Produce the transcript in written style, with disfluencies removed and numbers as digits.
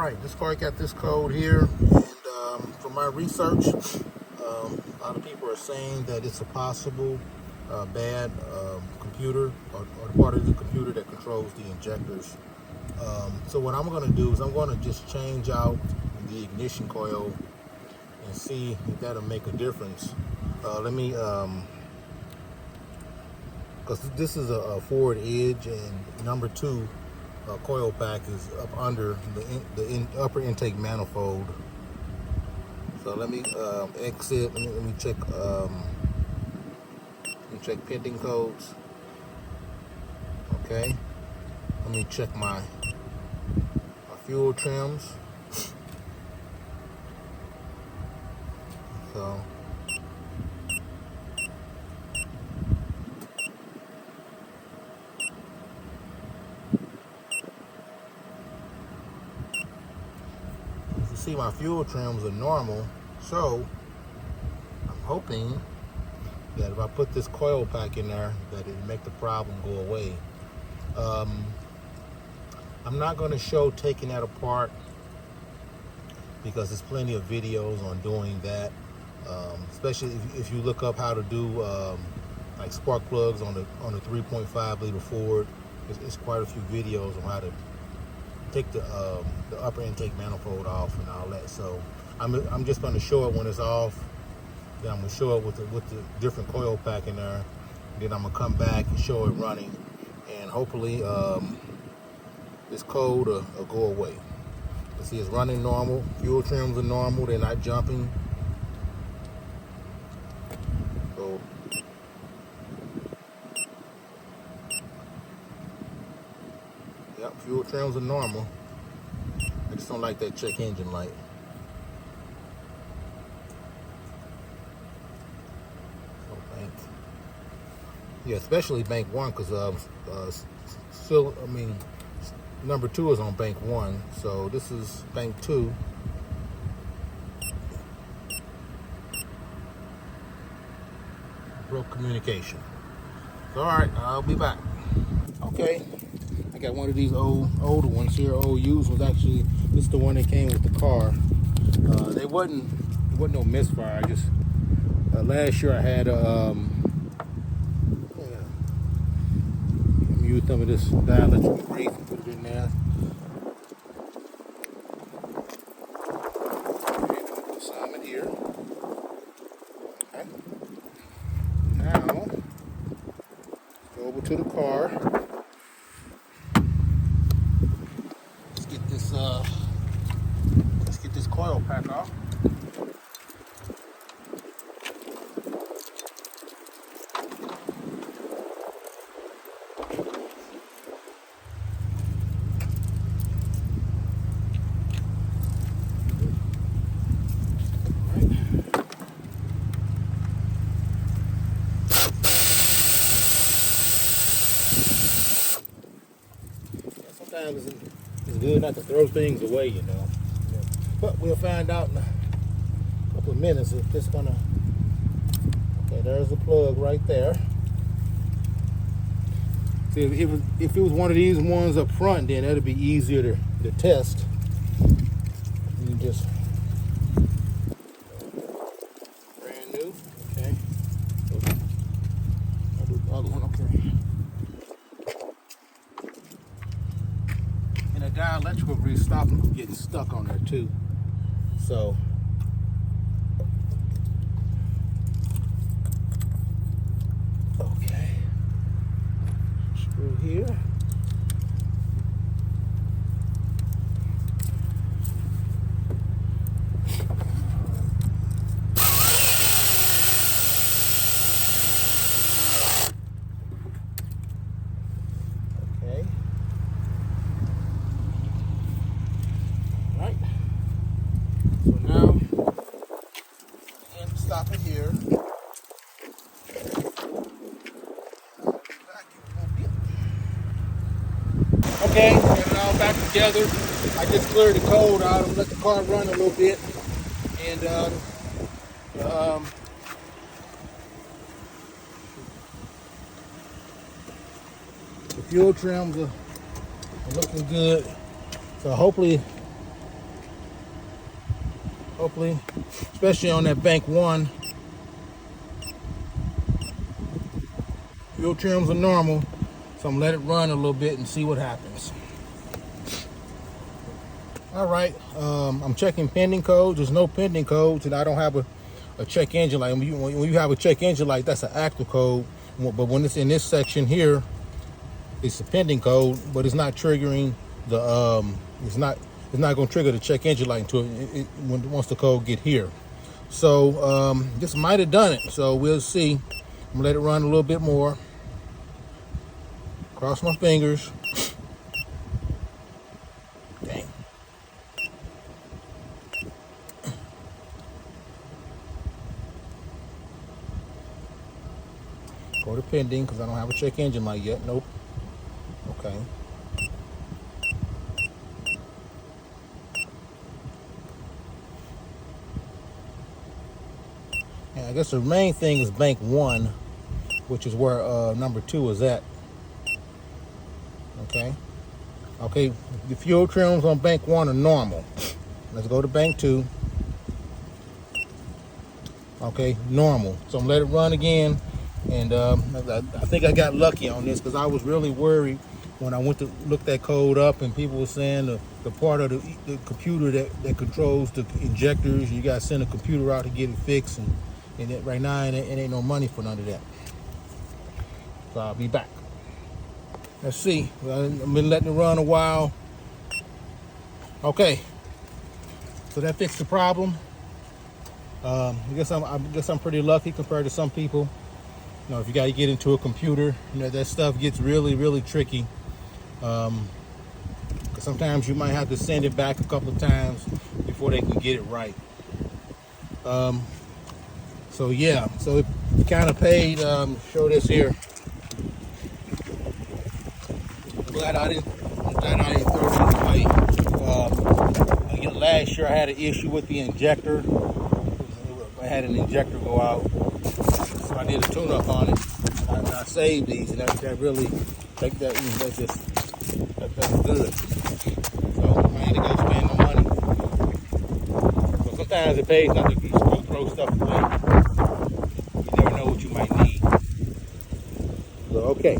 Alright, this car got this code here, and from my research, a lot of people are saying that it's a possible bad computer or part of the computer that controls the injectors. So what I'm going to do is I'm going to just change out the ignition coil and see if that'll make a difference. Let me, because this is a forward edge, and number 2 coil pack is up under the upper intake manifold. So let me exit. Let me check. Check pending codes. Okay. Let me check my fuel trims. So. See, my fuel trims are normal, so I'm hoping that if I put this coil pack in there, that it'll make the problem go away. I'm not going to show taking that apart because there's plenty of videos on doing that, especially if you look up how to do like spark plugs on the 3.5 liter Ford. It's quite a few videos on how to take the upper intake manifold off and all that. So I'm just going to show it when it's off. Then I'm going to show it with the different coil pack in there. Then I'm going to come back and show it running, and hopefully this code will go away. You see, it's running normal. Fuel trims are normal. They're not jumping. So yep, fuel trims are normal. I just don't like that check engine light. Yeah, especially bank 1, because still, I mean, number 2 is on bank 1, so this is bank 2. Broke communication. So, all right, I'll be back. Okay, I got one of these older ones here, old used ones. Actually, this is the one that came with the car. It wasn't no misfire. I just last year I had use some of this dielectric grease and put it in there. Put some in here. Okay. Now, go over to the car. Let's get this coil pack off. Sometimes it's good not to throw things away, you know. But we'll find out in a couple of minutes if it's gonna. Okay, there's the plug right there. See, if it was one of these ones up front, then that'd be easier to test. You just brand new. Okay. I'll do the other one. Okay. And the dielectrical grease stop them from getting stuck on there too. So okay, screw here. Stop it here. Okay, get it all back together. I just cleared the code out and let the car run a little bit. And the fuel trims are looking good. So hopefully hopefully, especially on that bank 1. Fuel trims are normal, so I'm gonna let it run a little bit and see what happens. All right, I'm checking pending codes. There's no pending codes, and I don't have a check engine light. When you have a check engine light, that's an active code. But when it's in this section here, it's a pending code, but it's not triggering the it's not going to trigger the check engine light until once the code get here. So this might have done it. So we'll see. I'm gonna let it run a little bit more. Cross my fingers. Dang. Go to pending because I don't have a check engine light yet. Nope. Okay. Yeah, I guess the main thing is bank 1, which is where number 2 is at. Okay. Okay, the fuel trims on bank 1 are normal. Let's go to bank 2. Okay, normal. So I'm gonna let it run again. And I think I got lucky on this because I was really worried when I went to look that code up, and people were saying the part of the computer that controls the injectors, you got to send a computer out to get it fixed, and right now it ain't no money for none of that. So I'll be back. Let's see. I've been letting it run a while. Okay. So that fixed the problem. I guess I'm pretty lucky compared to some people. You know, if you got to get into a computer, you know, that stuff gets really, really tricky. Because sometimes you might have to send it back a couple of times before they can get it right. So yeah, so it kind of paid. Show this here. I'm glad I didn't throw it away. Again, last year I had an issue with the injector. I had an injector go out. I did a tune-up on it. I saved these, and that really, that's good. So I had to go spend the money. So sometimes it pays not to just go throw stuff away. You never know what you might need. So okay.